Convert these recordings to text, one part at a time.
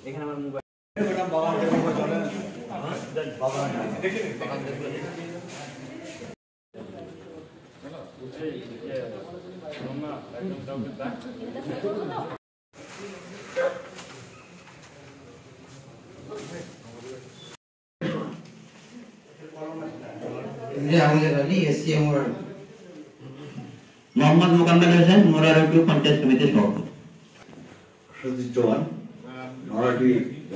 এখানে আমার মোবাইল আমাদের আলী এসএম ওর মোহাম্মদ মুকাম্মেল হোসেন মোরারবি পঞ্চায়েত সমিতি সভাপতি সতীশ চৌহান নরাটি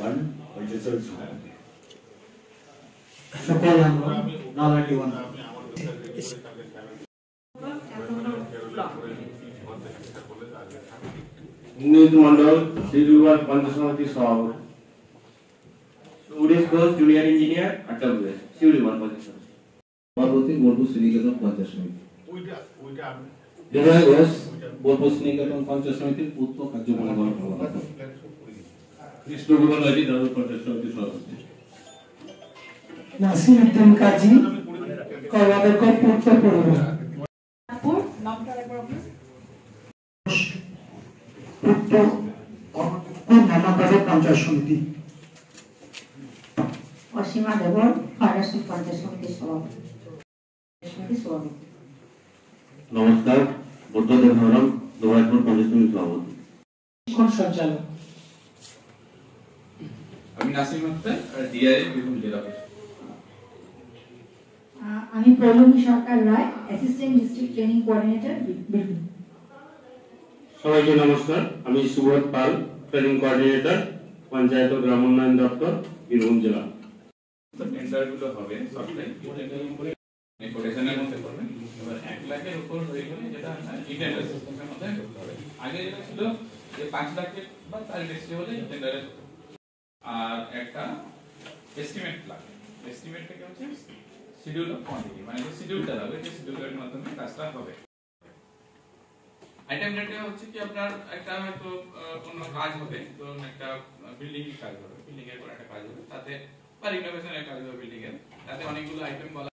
1 পঞ্চায়েত সমিতি সভাপতি সকল নরাটি 1 নীল মন্ডল শিডিউল পঞ্চায়েত সমিতি সভাপতি উড়িস ঘোষ জুনিয়র ইঞ্জিনিয়ার আটটাবুয়ে শিডিউল পঞ্চায়েত সমিতি সভাপতি বোলপুর শ্রীনিকেতন পঞ্চায়েত সমিতি বিজয় ঘোষ বোলপুর শ্রীনিকেতন পঞ্চায়েত সমিতির পূর্ত কার্যক্রম কৃষ্ণগোপাল রাজি দাদুর পঞ্চায়েত সমিতি সভাপতি নাসির উদ্দিন কাজী কর্মাধ্যক্ষ পূর্ত পৌর পঞ্চায়েত সমিতি অসীমা দেবর ফারাসি পঞ্চায়েত সমিতির সভাপতি। নমস্কার বুদ্ধদেব ধরম দোবাইপুর পঞ্চায়েত সমিতি সভাপতি সঞ্চালক আমি নাসিম আক্তার ডিআরএ বীরভূম জেলা আমি Poulami Sarkar Roy assistant district training coordinator Birbhum. সবাইকে নমস্কার, আমি সুবোধ পাল ট্রেনিং কোঅর্ডিনেটর পঞ্চায়েত ও গ্রাম উন্নয়ন দপ্তর বীরভূম জেলা। টেন্ডার গুলো হবে সবটাই কোটেশনের মধ্যে করবেন। এবার 1 লাখের উপর হয়ে গেলে যেটা টেন্ডার সিস্টেমের মধ্যে করতে হবে। আগে যেটা ছিল যে 5 লাখের বা তার বেশি হলে টেন্ডারে, আর একটা এস্টিমেট লাগে। এস্টিমেট থেকে হচ্ছে শিডিউল অফ কোয়ান্টিটি, মানে যে শিডিউলটা লাগবে সেই শিডিউলের মাধ্যমে কাজটা হবে। আইটেম রেটে হচ্ছে কি আপনার একটা হয়তো কোনো কাজ হবে, ধরুন একটা বিল্ডিং এর কাজ হবে, বিল্ডিং এর কোনো একটা কাজ হবে, তাতে বা রিনোভেশনের কাজ হবে বিল্ডিং এর, তাতে অনেকগুলো আইটেম বলা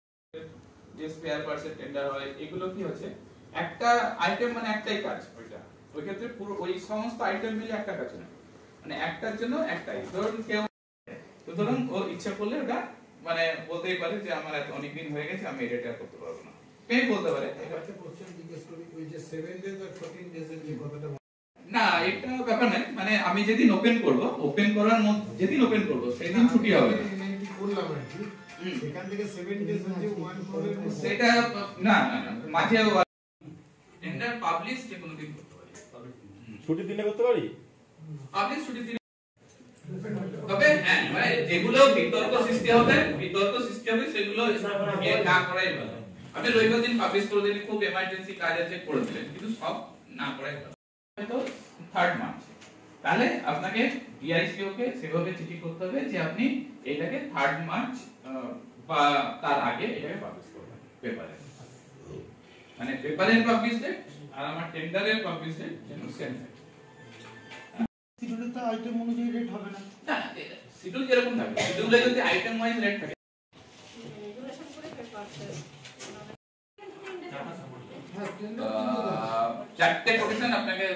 যে স্পেয়ার পার্টসের টেন্ডার হয়। এগুলো কি হচ্ছে একটা আইটেম মানে একটাই কাজ, ওই ক্ষেত্রে পুরো ওই সমস্ত আইটেম মিলে একটা কাজ না, মানে একটার জন্য একটাই। ধরুন কেউ তো ধরুন ও ইচ্ছা করলে ওটা মানে বলতেই পারে যে আমার এত অনেক দিন হয়ে গেছে, আমি এটা করতে পারবো না, কেউ বলতে পারে। একটা কোশ্চেন জিজ্ঞেস করি, ওই যে 7 ডেজ আর 14 ডেজ এর যে কথাটা, না এটা ব্যাপার নাই, মানে আমি যেদিন ওপেন করব, ওপেন করার মধ্যে যেদিন ওপেন করব সেদিন ছুটি হবে বললাম আর কি, সেখান থেকে 7 ডেজ এর যে 1 ফ্লোরের সেটা না না না মাঝে টেন্ডার পাবলিশ যে কোনো দিন করতে পারি, ছুটি দিনে করতে পারি, পাবলিশ ছুটি দিনে। তবে হ্যাঁ মানে যেগুলো বিতর্ক সৃষ্টি হবে সেগুলো না করাই ভালো। আপনি রবিবার দিন পাবলিশ করে দিলেন, খুব এমার্জেন্সি কাজ আছে করে দিলেন, কিন্তু সব না করাই ভালো। হয়তো 3rd মার্চ, তাহলে আপনাকে ডিআইসিও কে সেভাবে চিঠি করতে হবে যে আপনি এটাকে 3rd মার্চ বা তার আগে এটাকে পাবলিশ করবেন পেপারে, মানে পেপারের পাবলিশ ডেট আর আমার টেন্ডারের পাবলিশ ডেট যেন সেম থাকে। শিডিউলে তো আইটেম অনুযায়ী রেট হবে না, না শিডিউল যেরকম থাকে, শিডিউলে যদি আইটেম ওয়াইজ রেট থাকে, চারটে কোটেশন আপনাকে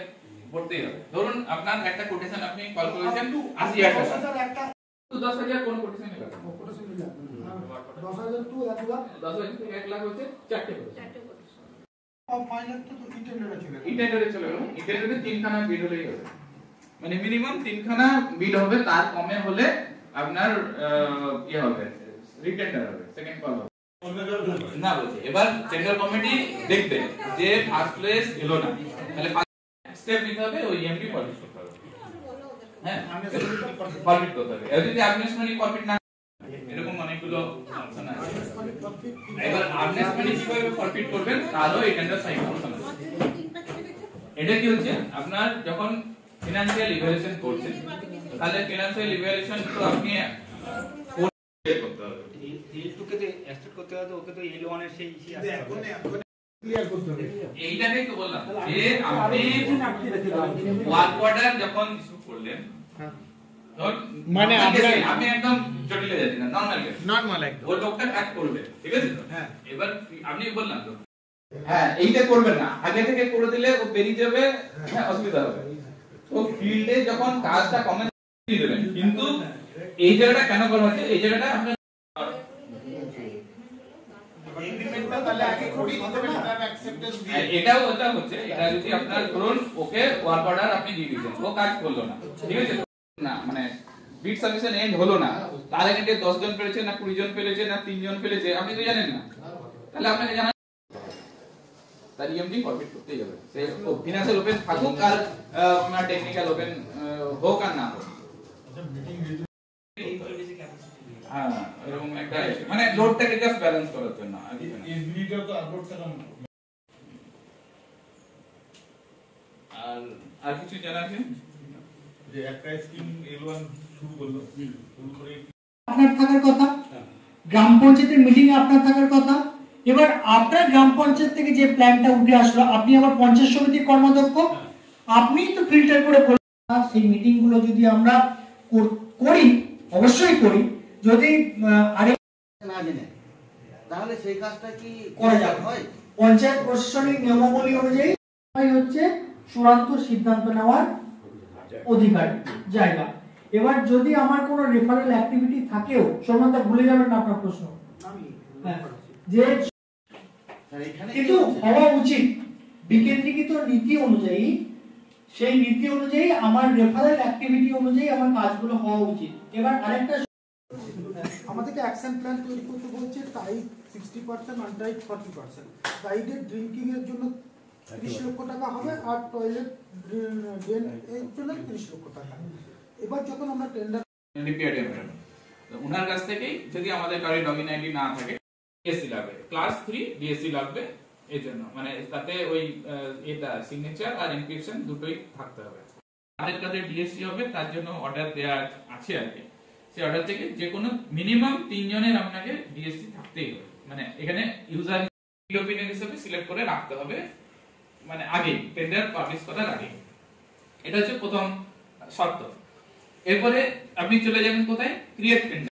করতেই হবে। ধরুন আপনার একটা কোটেশন আপনি কল করেছেন 80,000 টাকা, 10,000 কোন কোটেশন নেবেন, কোটেশন নিলাম 10,000 টু 1 লাখ, 10,000 থেকে 1 লাখ হচ্ছে চারটে কোটেশন। 5 লাখ তো ইন্টারনেটে চলে গেল, ইন্টারনেটে চলে গেল, ইন্টারনেটে 3খানা বিড হলেই হবে, মানে মিনিমাম 3খানা বিড হবে, তার কমে হলে আপনার কি হবে, রিটেন্ডার হবে, সেকেন্ড কল হবে না বলছি। এবার টেন্ডার কমিটি দেখবে যে ফার্স্ট প্লেস এলো না, তাহলে স্টেপ নিতে হবে, ওই এমডি পাবলিশ করতে হবে, হ্যাঁ পাবলিশ করতে হবে। আর যদি আর্নেস্ট মানি ফরফিট না, এরকম অনেকগুলো অপশন আছে। এবার আর্নেস্ট মানি কিভাবে ফরফিট করবেন, তাহলে এই টেন্ডার সাইন করতে হবে। এটা কি হচ্ছে আপনার যখন ফিনান্সিয়াল ইভ্যালুয়েশন করছেন তাহলে ফিনান্সিয়াল ইভ্যালুয়েশন তো আপনি করতে হবে এইটুকে তো এক্সট্রাক্ট করতে হবে তো ওকে তো L1 এর সেই ক্লিয়ার করতে হবে এইটাই তো বললাম যে আপনি ওয়ার্ক অর্ডার যখন ইস্যু করলেন মানে আপনি একদম জটিলে যাচ্ছেন না নরমাল একদম ওই লোকটা কাজ করবে ঠিক আছে হ্যাঁ এবার আপনি বললাম তো হ্যাঁ এইটা করবেন না আগে থেকে করে দিলে ও বেরিয়ে যাবে হ্যাঁ অসুবিধা হবে তো ফিল্ডে যখন কাজটা কমে দিয়ে দেবেন কিন্তু এই জায়গাটা কেন করা হচ্ছে এই জায়গাটা আপনার এগ্রিমেন্টটা তাহলে আগে করিয়ে দিতে হবে না অ্যাকসেপ্টেন্স দিয়ে এটাও ওটা হচ্ছে এটা যদি আপনার ধরুন ওকে ওয়ার্ক অর্ডার আপনি দিয়ে দিয়েছেন ও কাজ করলো না ঠিক আছে না মানে বিড সাবমিশন এন্ড হলো না তার আগে 10 জন পেরেছে না 20 জন পেরেছে না 3 জন পেরেছে আপনি তো জানেন না তাহলে আপনাকে জানা তার ইএমডি ফরম্যাট করতেই হবে সে ফিনান্সিয়াল ওপেন থাকুক আর আপনার টেকনিক্যাল ওপেন হোক আর না হোক হ্যাঁ এরকম একটা মানে লোডটাকে জাস্ট ব্যালেন্স করার জন্য এসবিটা তো আপলোডটা আর কিছু জানা আছে যে একটা স্কিম L1 শুরু করলো শুরু করে আপনার থাকার কথা, গ্রাম পঞ্চায়েতের মিটিং এ আপনার থাকার কথা। এবার আপনার গ্রাম পঞ্চায়েত থেকে যে প্ল্যানটা উঠে আসলো, আপনি আবার পঞ্চায়েত সমিতির কর্মাধ্যক্ষ, আপনি তো ফিল্টার করে বলবেন সেই মিটিং গুলো যদি আমরা করি, অবশ্যই করি, যদি আরে না জেনে তাহলে সেই কাজটা কি করা যাবে হয় পঞ্চায়েত প্রশাসনিক নিয়মাবলী অনুযায়ী হচ্ছে চূড়ান্ত সিদ্ধান্ত নেওয়ার অধিকার জায়গা। এবার যদি আমার কোনো রেফারেল অ্যাক্টিভিটি থাকেও, সমানতা ভুলে যাবেন না আপনার প্রশ্ন, যে কিন্তু হওয়া উচিত বিকেন্দ্রীকৃত নীতি অনুযায়ী, সেই নীতি অনুযায়ী আমার রেফারেল অ্যাক্টিভিটি অনুযায়ী আমার কাজগুলো হওয়া উচিত। এবার আরেকটা আমাদেরকে অ্যাকশন প্ল্যান তৈরি করতে বলছে, টাইড 60% আনটাইড 40%। টাইডের ড্রিঙ্কিং এর জন্য 30 লক্ষ টাকা হবে আর টয়লেট ড্রেন এর জন্য 30 লক্ষ টাকা। এবার যখন আমরা টেন্ডার ডিপিআরডিএম তো ওনার কাছ থেকে যদি আমাদের কারো লগইন আইডি না থাকে ডিএসসি লাগবে, ক্লাস 3 ডিএসসি লাগবে এর জন্য, মানে তাতে ওই এটা সিগনেচার আর এনক্রিপশন দুটোই থাকতে হবে। আমাদের কাছে ডিএসসি হবে তার জন্য অর্ডার দেয়া আছে আর কি, সেই অর্ডার থেকে যে কোনো মিনিমাম 3 জনের আপনাকে ডিএসসি থাকতেই হবে, মানে এখানে ইউজার ওপিনিয়ন হিসেবে সিলেক্ট করে রাখতে হবে, মানে আগে টেন্ডার পাবলিশ করার আগে। এটা হচ্ছে প্রথম শর্ত। এরপরে আপনি চলে যাবেন কোথায়, ক্রিয়েট টেন্ডার।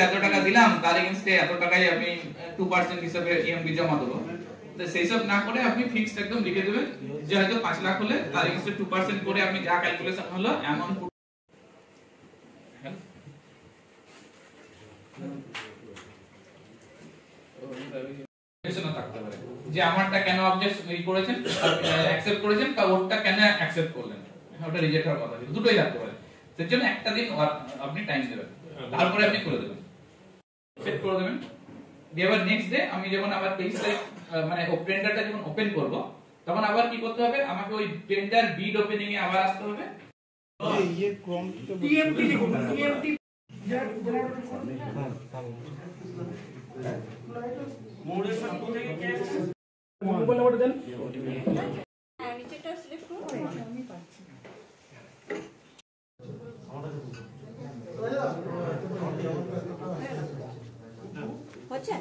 এত টাকা দিলাম তার এগেইনস্টে এত টাকাই আমি 2% হিসেবে ইএমডি জমা দেবো, তো সেই সব না করে আপনি ফিক্সড একদম লিখে দেবেন যে হয়তো 5 লাখ হলে তার এগেইনস্টে 2% করে আপনি যা ক্যালকুলেশন হলো অ্যামাউন্ট থাকতে পারে যে আমারটা কেন অবজেক্ট করেছেন, অ্যাকসেপ্ট করেছেন, বা ওরটা কেন অ্যাকসেপ্ট করলেন, ওটা রিজেক্ট হওয়ার কথা, দুটোই থাকতে পারে। সের জন্য একটা দিন আপনি টাইম দেবেন, তারপরে আপনি করে দেবেন, সেট করে দেবেন। এবার নেক্সট ডে আমি যখন আবার 23 তারিখ মানে টেন্ডারটা যখন ওপেন করব, তখন আবার কি করতে হবে, আমাকে ওই টেন্ডার বিড ওপেনিং এ আবার আসতে হবে। টিএমটি লিখুন, টিএমটি মোড়ের সামনে থেকে কে আসছে মোবাইল নাম্বার দেন নিচেটা সিলেক্ট করুন। আমি পাচ্ছি হচ্ছে